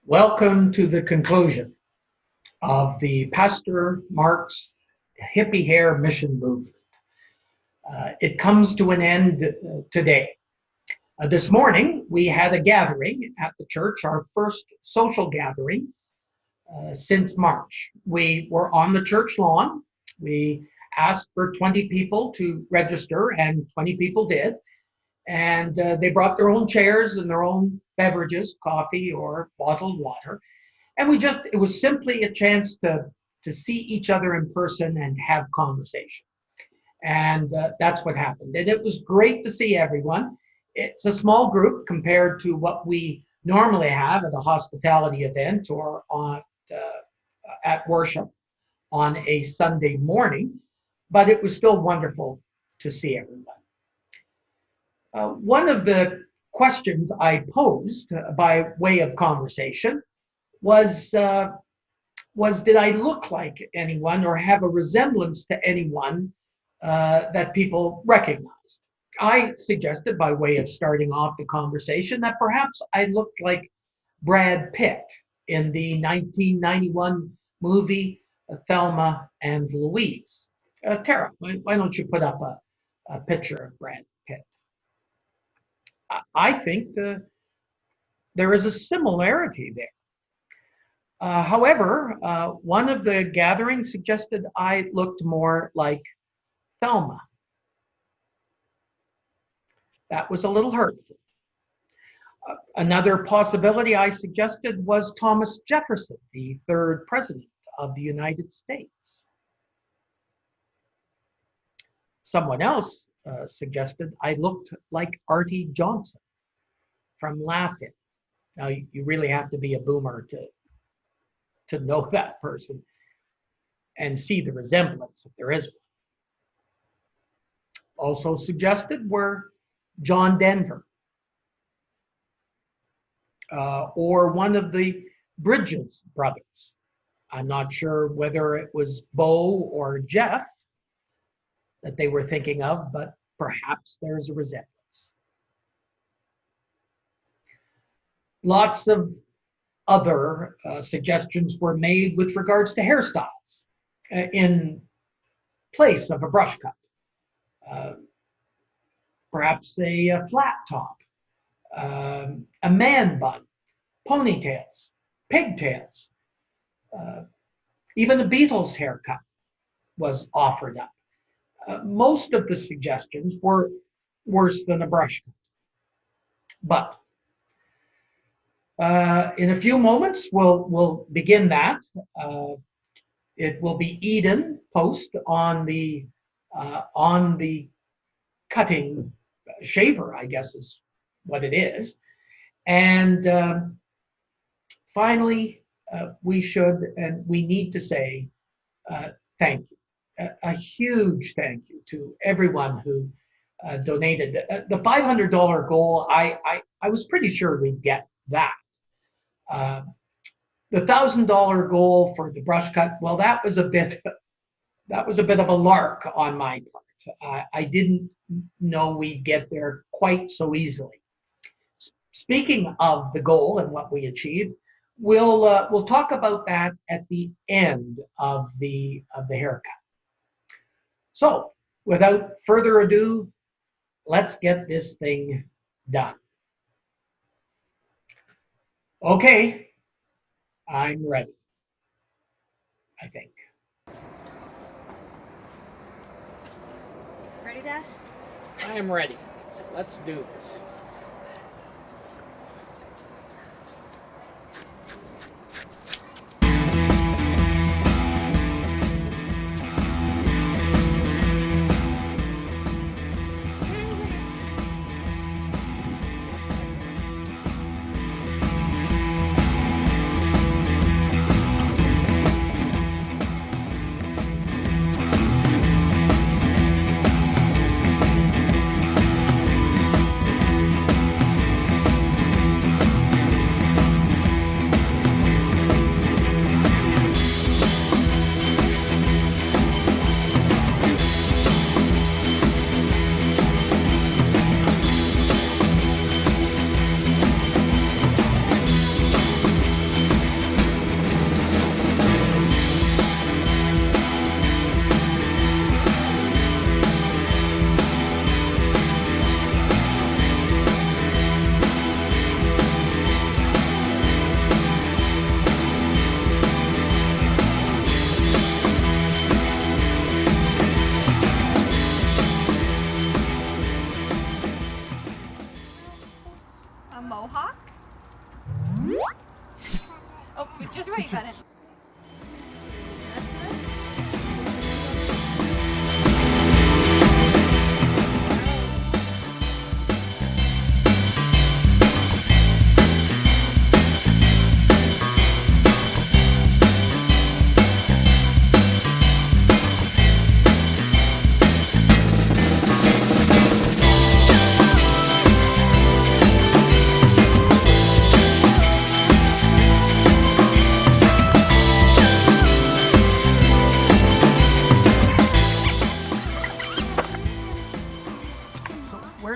Welcome to the conclusion of the Pastor Mark's Hippie Hair Mission Movement. It comes to an end today. This morning, we had a gathering at the church, our first social gathering since March. We were on the church lawn. We asked for 20 people to register, and 20 people did. And they brought their own chairs and their own beverages, coffee or bottled water. And it was simply a chance to see each other in person and have conversation. And that's what happened. And it was great to see everyone. It's a small group compared to what we normally have at a hospitality event or at worship on a Sunday morning, but it was still wonderful to see everyone. One of the questions I posed by way of conversation was did I look like anyone or have a resemblance to anyone that people recognized? I suggested, by way of starting off the conversation, that perhaps I looked like Brad Pitt in the 1991 movie Thelma and Louise. Tara, why don't you put up a picture of Brad Pitt? I think there is a similarity there. However, one of the gatherings suggested I looked more like Thelma. That was a little hurtful. Another possibility I suggested was Thomas Jefferson, the third president of the United States. Someone else suggested I looked like Artie Johnson from Laugh-In. Now, you really have to be a boomer to know that person and see the resemblance, if there is one. Also suggested were John Denver or one of the Bridges brothers. I'm not sure whether it was Bo or Jeff that they were thinking of, but perhaps there's a resemblance. Lots of other suggestions were made with regards to hairstyles in place of a brush cut. Perhaps a flat top, a man bun, ponytails, pigtails, even a Beatles haircut was offered up. Most of the suggestions were worse than a brush cut. But in a few moments, we'll begin that. It will be Eden post on the cutting shaver, I guess is what it is. And finally, we need to say thank you. A huge thank you to everyone who donated. The $500 goal, I was pretty sure we'd get that. The $1,000 goal for the brush cut, well, that was a bit of a lark on my part. I didn't know we'd get there quite so easily. Speaking of the goal and what we achieved, we'll talk about that at the end of the haircut. So, without further ado, let's get this thing done. Okay, I'm ready, I think. Ready, Dash? I am ready. Let's do this.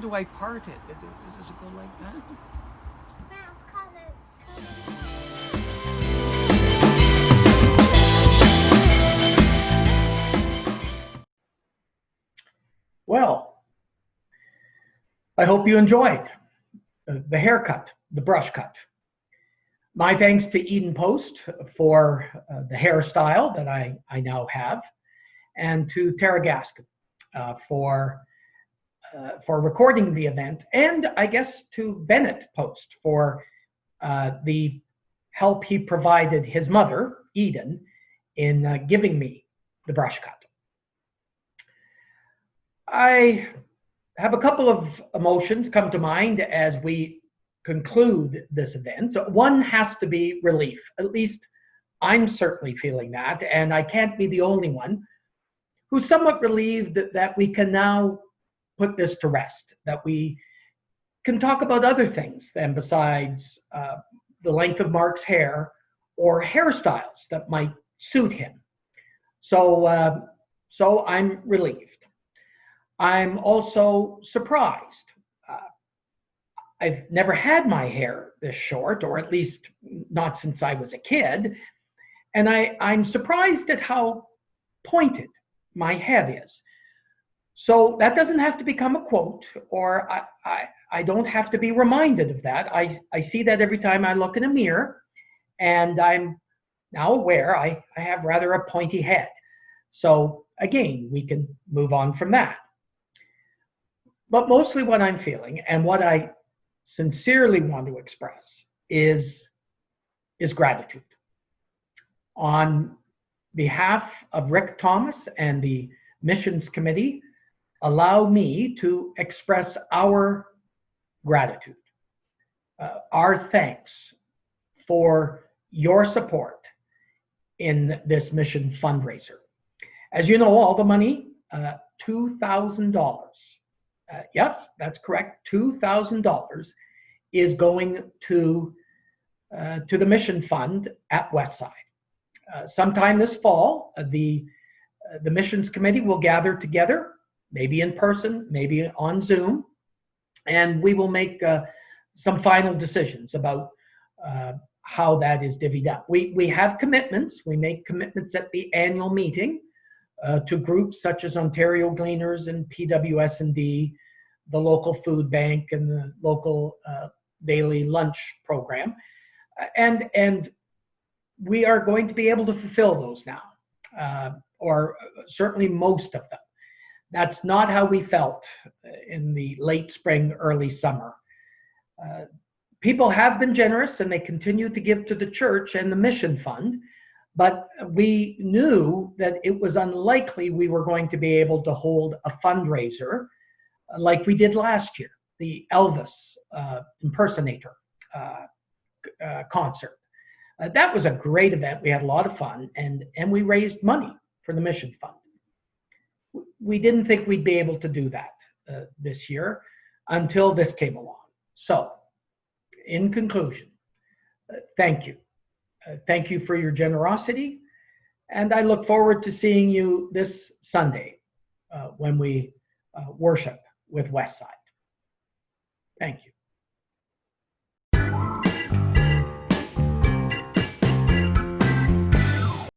where do I part it? Does it go like that? Well, I hope you enjoyed the haircut, the brush cut. My thanks to Eden Post for the hairstyle that I now have, and to Tara Gaskin for recording the event, and I guess to Bennett Post for the help he provided his mother, Eden, in giving me the brush cut. I have a couple of emotions come to mind as we conclude this event. One has to be relief. At least I'm certainly feeling that, and I can't be the only one who's somewhat relieved that we can now put this to rest, that we can talk about other things than besides the length of Mark's hair or hairstyles that might suit him. So I'm relieved. I'm also surprised. I've never had my hair this short, or at least not since I was a kid. And I'm surprised at how pointed my head is. So that doesn't have to become a quote, or I don't have to be reminded of that. I see that every time I look in a mirror, and I'm now aware I have rather a pointy head. So again, we can move on from that. But mostly what I'm feeling, and what I sincerely want to express, is gratitude. On behalf of Rick Thomas and the Missions Committee, allow me to express our gratitude, our thanks for your support in this mission fundraiser. As you know, all the money, $2,000, yes, that's correct, $2,000 is going to the Mission Fund at Westside. Sometime this fall, the Missions Committee will gather together, maybe in person, maybe on Zoom, and we will make some final decisions about how that is divvied up. We have commitments. We make commitments at the annual meeting to groups such as Ontario Gleaners and PWS&D, the local food bank, and the local daily lunch program. And we are going to be able to fulfill those now, or certainly most of them. That's not how we felt in the late spring, early summer. People have been generous, and they continue to give to the church and the Mission Fund, but we knew that it was unlikely we were going to be able to hold a fundraiser like we did last year, the Elvis impersonator concert. That was a great event. We had a lot of fun, and we raised money for the Mission Fund. We didn't think we'd be able to do that this year until this came along. So, in conclusion, thank you. Thank you for your generosity, and I look forward to seeing you this Sunday when we worship with Westside. Thank you.